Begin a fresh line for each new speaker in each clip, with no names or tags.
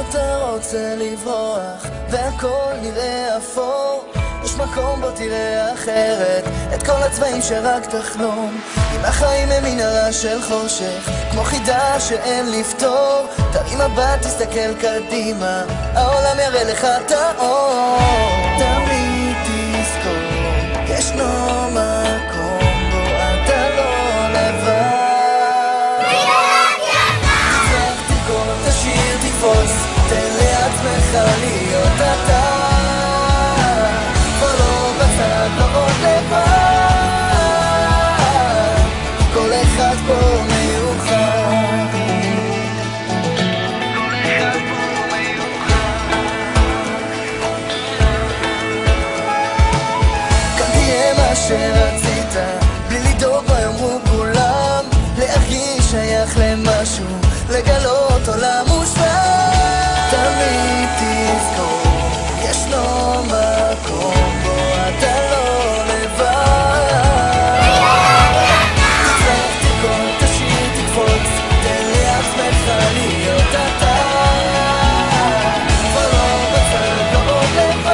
אתה רוצה לברוח והכל נראה אפור, יש מקום בו תראה אחרת את כל הצבעים שרק תחלום. אם החיים הם מנהרה של חושך כמו חידה שאין לפתור, תרים מבט תסתכל קדימה, העולם יראה לך את האור. תמיד תזכור, ישנו מקום בו אתה לא לבד. תצלח, תרקוד, תשיר, תקפוץ, תן לעצמך להיות אתה, כבר לא בצד, לא עוד לבד, כל אחד פה מיוחד, כל אחד פה מיוחד. כאן תהיה מה שרצית, בלי לדאוג מה יאמרו כולם, להרגיש שייך למשהו, לגלות עולם מושלם. תמיד תזכור, ישנו מקום בו אתה לא לבד. תצלח, תרקוד, תשיר, תקפוץ, תן לעצמך להיות אתה, כבר לא בצד, לא עוד לבד,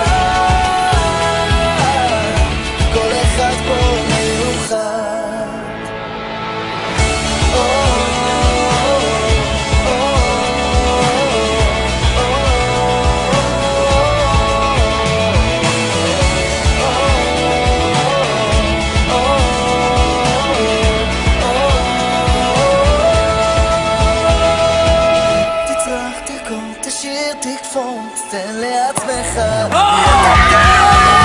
כל אחד פה מיוחד. תצלח, תרקוד, תשיר, תקפוץ, תן לעצמך להיות אתה.